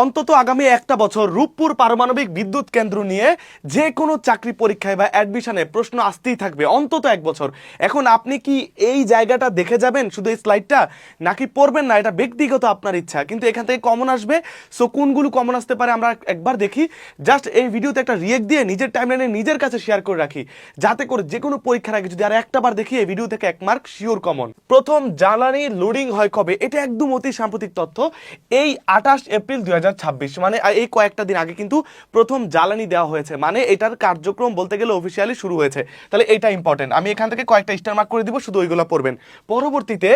অন্তত আগামী একটা বছর রূপপুর পারমাণবিক বিদ্যুৎ কেন্দ্র নিয়ে যে কোনো চাকরি পরীক্ষায় বা অ্যাডমিশনে প্রশ্ন আসতেই থাকবে অন্তত এক বছর। এখন আপনি কি এই জায়গাটা দেখে যাবেন শুধু এই স্লাইডটা, নাকি পড়বেন না? এটা ব্যক্তিগত আপনার ইচ্ছা, কিন্তু এখান থেকে কমন আসবে। সো কোনগুলো কমন আসতে পারে আমরা একবার দেখি। জাস্ট এই ভিডিওতে একটা রিয়েক্ট দিয়ে নিজের টাইমলাইনে নিজের কাছে শেয়ার করে রাখি, যাতে করে যে কোনো পরীক্ষার আগে যদি আর একটা বার দেখি এই ভিডিও থেকে 1 মার্ক শিওর কমন। প্রথম জ্বালানি লোডিং হয় কবে? এটা একদম অতি সাম্প্রতিক তথ্য। এই 28 এপ্রিল 2026, মানে এই কয়েকটা দিন আগে কিন্তু প্রথম জ্বালানি দেওয়া হয়েছে, মানে এটার কার্যক্রম বলতে গেলে অফিসিয়ালি শুরু হয়েছে। তাহলে এটা ইম্পর্টেন্ট, আমি এখান থেকে কয়েকটা স্টার মার্ক করে দিব, শুধু ওইগুলো পড়বেন। পরবর্তীতে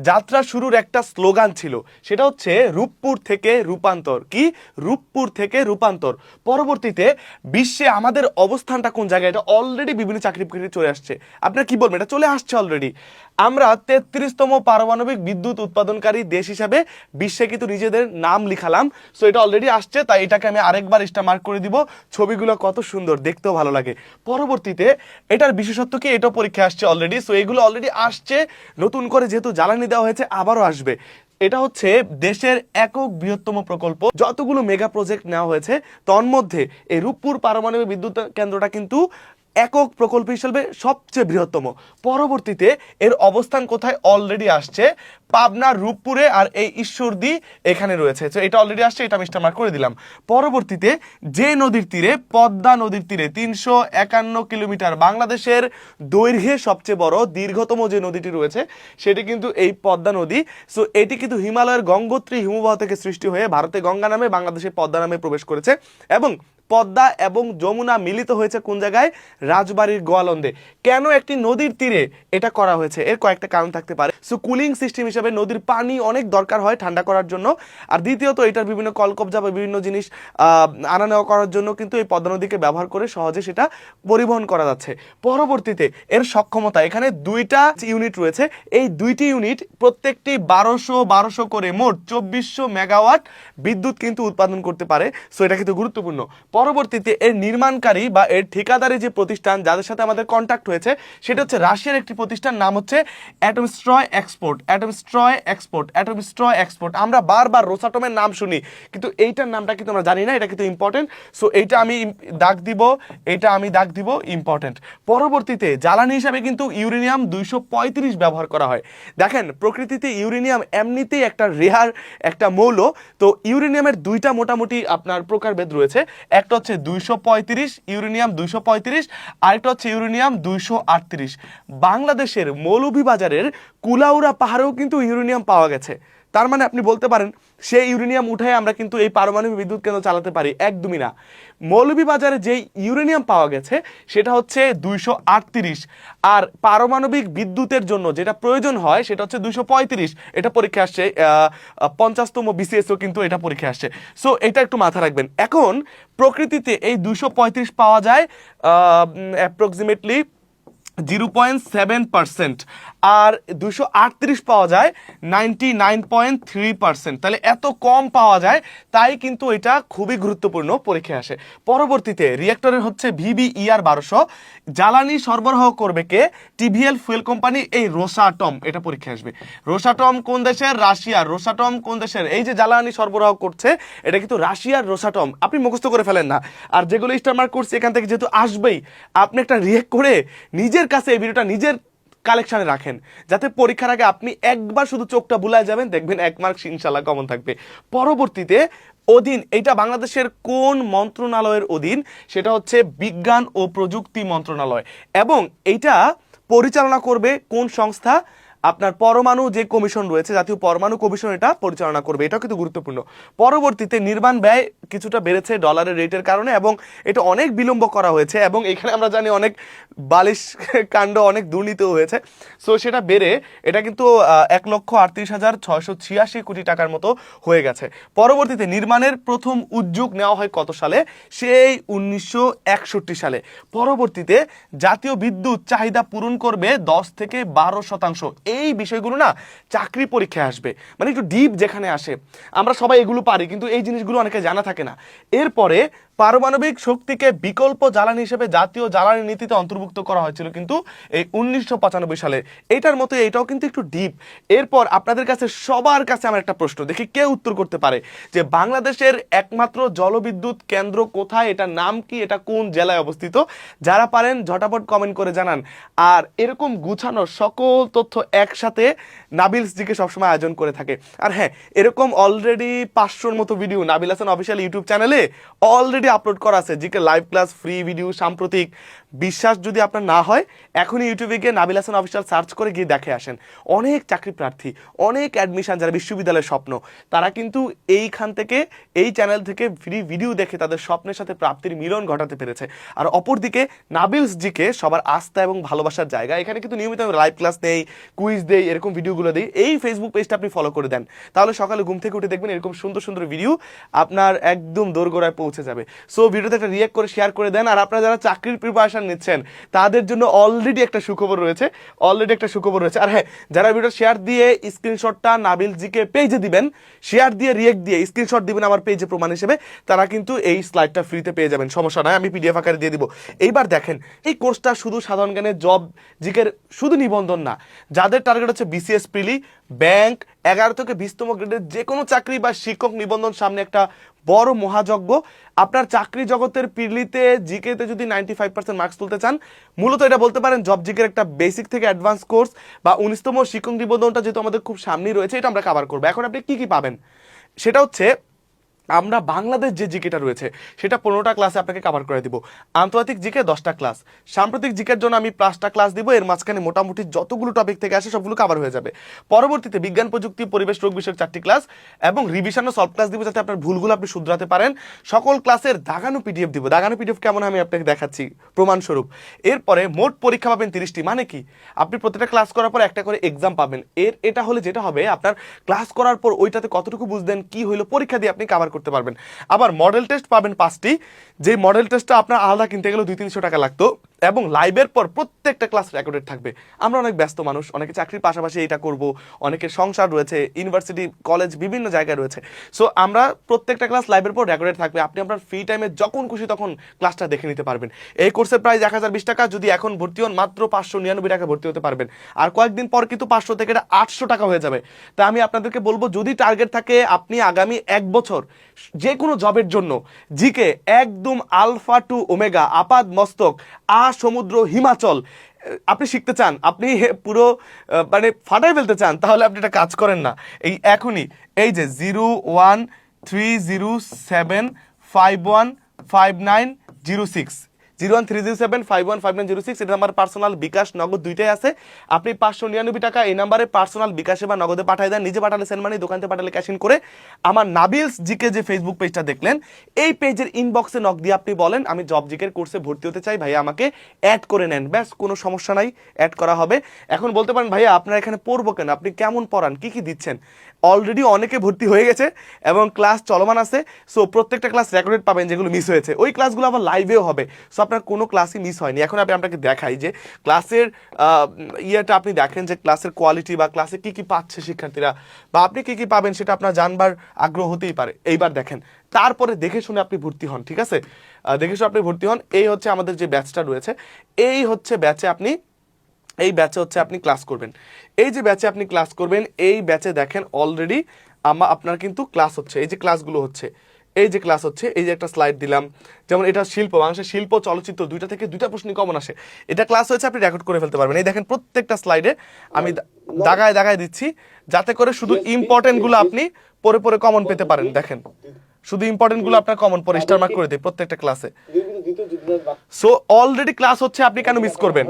যাত্রা শুরুর একটা স্লোগান ছিল, সেটা হচ্ছে রূপপুর থেকে রূপান্তর। কি? রূপপুর থেকে রূপান্তর। পরবর্তীতে বিশ্বে আমাদের অবস্থানটা কোন জায়গায়? এটা অলরেডি বিভিন্ন চাকরি পরীক্ষায় চলে আসছে। আপনারা কি বলবেন? এটা চলে আসছে অলরেডি। আমরা 33তম পারমাণবিক বিদ্যুৎ উৎপাদনকারী দেশ হিসাবে বিশ্বে কিন্তু নিজেদের নাম লিখালাম। সো এটা অলরেডি আসছে, তাই এটাকে আমি আরেকবার স্টার মার্ক করে দিব। ছবিগুলো কত সুন্দর, দেখতেও ভালো লাগে। পরবর্তীতে এটার বিশেষত্ব কি? এটাও পরীক্ষা আসছে অলরেডি। সো এগুলো অলরেডি আসছে, নতুন করে যেহেতু জ্বালানি দেওয়া হয়েছে আবারও আসবে। এটা হচ্ছে দেশের একক বৃহত্তম প্রকল্প। যতগুলো মেগা প্রজেক্ট নেওয়া হয়েছে তন্মধ্যে এই রূপপুর পারমাণবিক বিদ্যুৎ কেন্দ্রটা কিন্তু একক প্রকল্প হিসেবে সবচেয়ে বৃহত্তম। পরবর্তীতে এর অবস্থান কোথায়? অলরেডি আসছে পাবনার রূপপুরে, আর এই ঈশ্বরদী এখানে রয়েছে। তো এটা অলরেডি আসছে, এটা আমি স্টার মার্ক করে দিলাম। পরবর্তীতে যে নদীর তীরে, পদ্মা নদীর তীরে 351 কিলোমিটার, বাংলাদেশের দৈর্ঘ্যে সবচেয়ে বড় দীর্ঘতম যে নদীটি রয়েছে সেটি কিন্তু এই পদ্মা নদী। সো এটি কিন্তু হিমালয়ের গঙ্গোত্রী হিমবাহ থেকে সৃষ্টি হয়ে ভারতে গঙ্গা নামে, বাংলাদেশে পদ্মা নামে প্রবেশ করেছে। এবং পদ্মা এবং যমুনা মিলিত হয়েছে কোন জায়গায়? রাজবাড়ির গোয়ালন্দে। কেন একটি নদীর তীরে এটা করা হয়েছে? এর কয়েকটা কারণ থাকতে পারে। সো কুলিং সিস্টেম হিসেবে নদীর পানি অনেক দরকার হয় ঠান্ডা করার জন্য। আর দ্বিতীয়ত এটার বিভিন্ন কলকবজা বা বিভিন্ন জিনিস আনা নেওয়া করার জন্য কিন্তু এই পদ্মা নদীকে ব্যবহার করে সহজে সেটা পরিবহন করা যাচ্ছে। পরবর্তীতে এর সক্ষমতা, এখানে 2টা ইউনিট রয়েছে। এই 2টি ইউনিট প্রত্যেকটি 1200 করে মোট 2400 মেগাওয়াট বিদ্যুৎ কিন্তু উৎপাদন করতে পারে। সো এটা কিন্তু গুরুত্বপূর্ণ। পরবর্তীতে এর নির্মাণকারী বা এর ঠিকাদারি যে প্রতিষ্ঠান যাদের সাথে আমাদের কন্ট্যাক্ট হয়েছে সেটা হচ্ছে রাশিয়ার একটি প্রতিষ্ঠান, নাম হচ্ছে Atomstroy Export. Atomstroy Export, Atomstroy Export. আমরা বারবার রোসাটমের নাম শুনি, কিন্তু এইটার নামটা কিন্তু আমরা জানি না। এটা কিন্তু ইম্পর্টেন্ট। সো এইটা আমি দাগ দিব, এটা আমি দাগ দিব, ইম্পর্টেন্ট। পরবর্তীতে জ্বালানি হিসাবে কিন্তু ইউরেনিয়াম 235 ব্যবহার করা হয়। দেখেন, প্রকৃতিতে ইউরেনিয়াম এমনিতেই একটা রেয়ার একটা মৌল। তো ইউরেনিয়ামের 2টা মোটামুটি আপনার প্রকারভেদ রয়েছে। একটা হচ্ছে 235, ইউরেনিয়াম 235, আরেকটা হচ্ছে ইউরেনিয়াম 238। বাংলাদেশের মৌলভীবাজারের কুলাউড়া পাহাড়েও কিন্তু ইউরেনিয়াম পাওয়া গেছে। তার মানে আপনি বলতে পারেন সেই ইউরেনিয়াম উঠায় আমরা কিন্তু এই পারমাণবিক বিদ্যুৎ কেন্দ্র চালাতে পারি? একদমই না। মৌলভীবাজারে যেই ইউরেনিয়াম পাওয়া গেছে সেটা হচ্ছে 238, আর পারমাণবিক বিদ্যুতের জন্য যেটা প্রয়োজন হয় সেটা হচ্ছে 235। এটা পরীক্ষা আসছে, 50তম বিসিএসও কিন্তু এটা পরীক্ষা আসছে। সো এটা একটু মাথা রাখবেন। এখন প্রকৃতিতে এই 235 পাওয়া যায় অ্যাপ্রক্সিমেটলি 0.7%, আর 238 পাওয়া যায় 99.3%। তাহলে এত কম পাওয়া যায়, তাই কিন্তু এটা খুবই গুরুত্বপূর্ণ, পরীক্ষায় আসে। পরবর্তীতে রিঅ্যাক্টরের হচ্ছে VBER 1200। জ্বালানি সরবরাহ করবে কে? টিভিএল ফুয়েল কোম্পানি, এই রোসাটম। এটা পরীক্ষায় আসবে। রোসাটম কোন দেশের? রাশিয়ার। রোসাটম কোন দেশের? এই যে জ্বালানি সরবরাহ করছে এটা কিন্তু রাশিয়ার রোসাটম। আপনি মুখস্থ করে ফেলেন না। আর যেগুলো স্টার মার্ক করছে এখান থেকে যেহেতু আসবেই, আপনি একটা রিঅ্যাক্ট করে নিজের কাছে এই ভিডিওটা নিজের কালেকশনে রাখেন, যাতে পরীক্ষার আগে আপনি একবার শুধু চোখটা বুলায় যাবেন, দেখবেন 1 মার্ক ইনশাল্লাহ কমন থাকবে। পরবর্তীতে অধীন, এটা বাংলাদেশের কোন মন্ত্রণালয়ের অধীন? সেটা হচ্ছে বিজ্ঞান ও প্রযুক্তি মন্ত্রণালয়। এবং এইটা পরিচালনা করবে কোন সংস্থা? আপনার পরমাণু যে কমিশন রয়েছে, জাতীয় পরমাণু কমিশন এটা পরিচালনা করবে। এটাও কিন্তু গুরুত্বপূর্ণ। পরবর্তীতে নির্মাণ ব্যয় কিছুটা বেড়েছে ডলারের রেটের কারণে, এবং এটা অনেক বিলম্ব করা হয়েছে, এবং এখানে আমরা জানি অনেক বালিশ কাণ্ড, অনেক দুর্নীতিও হয়েছে। সো সেটা বেড়ে এটা কিন্তু 1,38,686 কোটি টাকার মতো হয়ে গেছে। পরবর্তীতে নির্মাণের প্রথম উদ্যোগ নেওয়া হয় কত সালে? সেই 1961 সালে। পরবর্তীতে জাতীয় বিদ্যুৎ চাহিদা পূরণ করবে 10 থেকে 12%। এই বিষয়গুলো না চাকরি পরীক্ষায় আসবে, মানে একটু ডিপ যেখানে আসে। আমরা সবাই এগুলো পারি, কিন্তু এই জিনিসগুলো অনেকে জানা থাকে না। এরপরে পারমাণবিক শক্তিকে বিকল্প জ্বালানি হিসেবে জাতীয় জ্বালানি নীতিতে অন্তর্ভুক্ত করা হয়েছিল কিন্তু এই 1995 সালে। এটার মতো এটাও কিন্তু একটু ডিপ। এরপর আপনাদের কাছে সবার কাছে আমার একটা প্রশ্ন, দেখি কে উত্তর করতে পারে যে বাংলাদেশের একমাত্র জলবিদ্যুৎ কেন্দ্র কোথায়, এটার নাম কি, এটা কোন জেলায় অবস্থিত? যারা পারেন ঝটাপট কমেন্ট করে জানান। আর এরকম গুছানো সকল তথ্য একসাথে নাবিলস জিকে সবসময় আয়োজন করে থাকে। আর হ্যাঁ, এরকম অলরেডি 500-র মতো video Nabil Hasan official YouTube চ্যানেলে অলরেডি আপলোড করা আছে, GK live class, free video, সাম্প্রতিক। বিশ্বাস যদি আপনার না হয় এখনই ইউটিউবে গিয়ে নাবিল হাসান অফিসিয়াল সার্চ করে গিয়ে দেখে আসেন। অনেক চাকরি প্রার্থী, অনেক অ্যাডমিশন যারা বিশ্ববিদ্যালয়ের স্বপ্ন, তারা কিন্তু এইখান থেকে, এই চ্যানেল থেকে ফ্রি ভিডিও দেখে তাদের স্বপ্নের সাথে প্রাপ্তির মিলন ঘটাতে পেরেছে। আর অপরদিকে নাবিলস জিকে সবার আস্থা এবং ভালোবাসার জায়গা। এখানে কিন্তু নিয়মিত লাইভ ক্লাস নেই, কুইজ দেই, এরকম ভিডিওগুলো দিই। এই ফেসবুক পেজটা আপনি ফলো করে দেন, তাহলে সকালে ঘুম থেকে উঠে দেখবেন এরকম সুন্দর সুন্দর ভিডিও আপনার একদম দোরগোড়ায় পৌঁছে যাবে। সো ভিডিওতে একটা রিঅ্যাক্ট করে শেয়ার করে দেন। আর আপনারা যারা চাকরির প্রিপারেশন নিচ্ছেন তাদের জন্য অলরেডি একটা সুখবর রয়েছে, আর হ্যাঁ, যারা ভিডিও শেয়ার দিয়ে স্ক্রিনশটটা নাবিল জিকে পেজে দিবেন, শেয়ার দিয়ে রিঅ্যাক্ট দিয়ে স্ক্রিনশট দিবেন আমার পেজে প্রমাণ হিসেবে, তারা কিন্তু এই স্লাইডটা ফ্রিতে পেয়ে যাবেন। সমস্যা নয়, আমি পিডিএফ আকারে দিয়ে দিব। এইবার দেখেন, এই কোর্সটা শুধু সাধারণ জ্ঞানের জব জিকের শুধু নিবন্ধন না, যাদের টার্গেট হচ্ছে বিসিএস প্রিলি, ব্যাংক, 11 থেকে 20তম গ্রেডের যে কোনো চাকরি বা শিক্ষক নিবন্ধন সামনে একটা বড় মহাযজ্ঞ। আপনার চাকরি জগতের পিরলিতে জিকেতে যদি 95% মার্কস তুলতে চান, মূলত এটা বলতে পারেন জব জিকের একটা বেসিক থেকে অ্যাডভান্স কোর্স বা 19তম শিক্ষক নিবন্ধনটা যেহেতু আমাদের খুব সামনেই রয়েছে, এটা আমরা কভার করবো। এখন আপনি কি কি পাবেন সেটা হচ্ছে, আমরা বাংলাদেশ যে জিকেটা রয়েছে সেটা 15টা ক্লাসে আপনাকে কভার করে দিব। আন্তর্জাতিক জিকে 10টা ক্লাস, সাম্প্রতিক জিকের জন্য আমি 5টা ক্লাস দিব। এর মাঝখানে মোটামুটি যতগুলো টপিক থেকে আসে সবগুলো কভার হয়ে যাবে। পরবর্তীতে বিজ্ঞান, প্রযুক্তি, পরিবেশ, রোগ বিষয়ক 4টি ক্লাস এবং রিভিশন ও সলভ ক্লাস দিব, যাতে আপনার ভুলগুলো আপনি শুধরাতে পারেন। সকল ক্লাসের দাগানো পিডিএফ দিব। দাগানো পিডিএফ কেমন আমি আপনাকে দেখাচ্ছি প্রমাণস্বরূপ। এরপরে মোট পরীক্ষা পাবেন 30টি। মানে কি, আপনি প্রত্যেকটা ক্লাস করার পর একটা করে এক্সাম পাবেন। এটা হলে যেটা হবে, আপনার ক্লাস করার পর ওইটাতে কতটুকু বুঝলেন, কি হইলো, পরীক্ষা দিয়ে আপনি কভার করতে পারবেন। আবার মডেল টেস্ট পাবেন 5টি, যে মডেল টেস্টটা আপনার আলাদা কিনতে গেলে 200-300 টাকা লাগতো, এবং লাইভের পর প্রত্যেকটা ক্লাস রেকর্ডেড থাকবে। আমরা অনেক ব্যস্ত মানুষ, অনেকে চাকরির পাশাপাশি এটা করব, অনেকের সংসার রয়েছে, ইউনিভার্সিটি, কলেজ, বিভিন্ন জায়গায় রয়েছে। সো আমরা প্রত্যেকটা ক্লাস লাইভের পর রেকর্ডেড থাকবে, আপনি আপনার ফ্রি টাইমে যখন খুশি তখন ক্লাসটা দেখে নিতে পারবেন। এই কোর্সের প্রাইস 1020 টাকা। যদি এখন ভর্তি হন মাত্র 599 টাকা ভর্তি হতে পারবেন। আর কয়েকদিন পর কিন্তু 500 থেকে এটা 800 টাকা হয়ে যাবে। তা আমি আপনাদেরকে বলবো, যদি টার্গেট থাকে আপনি আগামী 1 বছর যে কোনো জবের জন্য জিকে একদম আলফা টু ওমেগা, আপাদ মস্তক, সমুদ্র, হিমাচল আপনি শিখতে চান, আপনি পুরো মানে ফাটাই ফেলতে চান, তাহলে আপনি এটা কাজ করেন না, এই এখনই এই যে 01307515906 01307515906 এটা আমার পার্সোনাল বিকাশ নগদ দুইটাই আছে। আপনি 599 টাকা এই নাম্বারে পার্সোনাল বিকাশে বা নগদে পাঠিয়ে দেন। নিজে পাঠালে সেন্ড মানি, দোকানতে পাঠালে ক্যাশ ইন করে। আমার নাবিলস জিকে যে ফেসবুক পেজটা দেখলেন, এই পেজের ইনবক্সে নক দিয়ে আপনি বলেন আমি জব জিকের কোর্সে ভর্তি হতে চাই, ভাইয়া আমাকে অ্যাড করে নেন। ব্যাস, কোনো সমস্যা নাই, অ্যাড করা হবে। এখন বলতে পারেন ভাইয়া আপনারা এখানে পড়বো কেন, আপনি কেমন পড়ান, কি কি দিচ্ছেন? অলরেডি অনেকে ভর্তি হয়ে গেছে এবং ক্লাস চলমান আছে। সো প্রত্যেকটা ক্লাস রেকর্ডেড পাবেন, যেগুলো মিস হয়েছে ওই ক্লাসগুলো আবার লাইভেও হবে। সো আপনার কোনো ক্লাসই মিস হয়নি। এখন আমি আপনাকে দেখাই যে ক্লাসের ইয়েটা আপনি দেখেন যে ক্লাসের কোয়ালিটি বা ক্লাসে কি কি পাচ্ছে শিক্ষার্থীরা, বা আপনি কি কি পাবেন সেটা আপনার জানবার আগ্রহ হতেই পারে। এইবার দেখেন, তারপরে দেখে শুনে আপনি ভর্তি হন, ঠিক আছে? দেখে শুনে আপনি ভর্তি হন। এই হচ্ছে আমাদের যে ব্যাচটা রয়েছে, এই হচ্ছে ব্যাচে আপনি ক্লাস করবেন। এই যে ব্যাচে আপনি ক্লাস করবেন, এই ব্যাচে দেখেন অলরেডি আপনার কিন্তু ক্লাস হচ্ছে, এই যে ক্লাসগুলো হচ্ছে, এই যে ক্লাস হচ্ছে, এই যে একটা স্লাইড দিলাম, যেমন এটা শিল্প, বাংলাদেশের শিল্প, চলচ্চিত্র, দুইটা থেকে দুইটা প্রশ্ন কমন আসে। এটা ক্লাস হয়েছে, আপনি রেকর্ড করে ফেলতে পারবেন। এই দেখেন প্রত্যেকটা স্লাইডে আমি দাগায় দিচ্ছি, যাতে করে শুধু ইম্পর্টেন্ট গুলো আপনি পরে পরে কমন পেতে পারেন। দেখেন শুধু ইম্পর্টেন্ট গুলো আপনার কমন পরে স্টার মার্ক করে দেয় প্রত্যেকটা ক্লাসে। সো অলরেডি ক্লাস হচ্ছে, আপনি কেন মিস করবেন?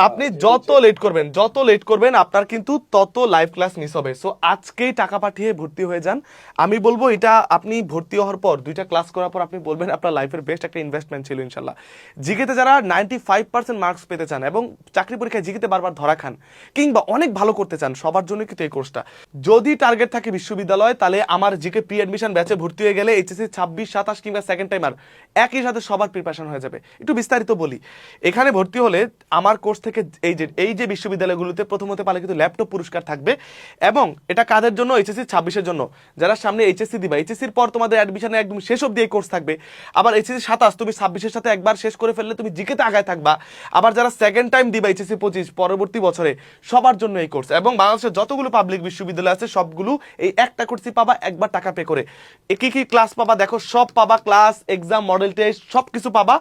আপনি যত লেট করবেন আপনার কিন্তু তত লাইভ ক্লাস মিস হবে। সো আজকেই টাকা পাঠিয়ে ভর্তি হয়ে যান। আমি বলবো এটা আপনি ভর্তি হওয়ার পর 2টা ক্লাস করার পর আপনি বলবেন আপনার লাইফের বেস্ট একটা ইনভেস্টমেন্ট ছিল ইনশাল্লাহ। জিকেতে যারা 95% মার্কস পেতে চান এবং চাকরি পরীক্ষায় জিকেতে বারবার ধরা খান কিংবা অনেক ভালো করতে চান, সবার জন্য কিন্তু এই কোর্সটা। যদি টার্গেট থাকে বিশ্ববিদ্যালয়, তাহলে আমার জিকে প্রি অ্যাডমিশন ব্যাচে ভর্তি হয়ে গেলে এইচএসসি 26, 27 কিংবা সেকেন্ড টাইমার একই সাথে সবার প্রিপারেশন হয়ে যাবে। একটু বিস্তারিত বলি, এখানে ভর্তি হলে আমার কোর্স থেকে এই যে বিশ্ববিদ্যালয়গুলোতে প্রথম হতে পারলে কিন্তু ল্যাপটপ পুরস্কার থাকবে। এবং এটা কাদের জন্য? এইচএসসি 26-এর জন্য, যারা সামনে এইচএসসি দিবা। এইচএসসির পর তোমাদের অ্যাডমিশনে একদম শেষ অবধি এই কোর্স থাকবে। আবার এইচএসসি 27 তুমি 26-এর সাথে একবার শেষ করে ফেললে তুমি জিকেতে আগায় থাকবা। আবার যারা সেকেন্ড টাইম দিবা এইচএসসি 25 পরবর্তী বছরে, সবার জন্য এই কোর্স। এবং বাংলাদেশের যতগুলো পাবলিক বিশ্ববিদ্যালয় আছে সবগুলো এই একটা কোর্সই পাবা একবার টাকা পে করে। কি কি ক্লাস পাবা দেখো, সব পাবা, ক্লাস, এক্সাম, মডেল টেস্ট সব কিছু পাবা।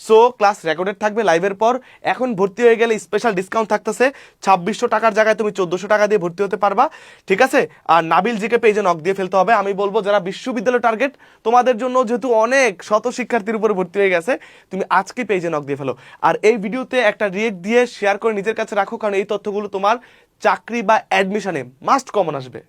সো ক্লাস রেকর্ডেড থাকবে লাইভের পর। এখন ভর্তি হয়ে গেলে স্পেশাল ডিসকাউন্ট থাকতেছে, 2600 টাকার জায়গায় তুমি 1400 টাকা দিয়ে ভর্তি হতে পারবা, ঠিক আছে? আর নাবিল জিকে পেজে নক দিয়ে ফেলতে হবে। আমি বলবো যারা বিশ্ববিদ্যালয় টার্গেট, তোমাদের জন্য যেহেতু অনেক শত শিক্ষার্থীর উপরে ভর্তি হয়ে গেছে, তুমি আজকে পেজে নক দিয়ে ফেলো। আর এই ভিডিওতে একটা রিয়েক্ট দিয়ে শেয়ার করে নিজের কাছে রাখো, কারণ এই তথ্যগুলো তোমার চাকরি বা অ্যাডমিশনে মাস্ট কমন আসবে।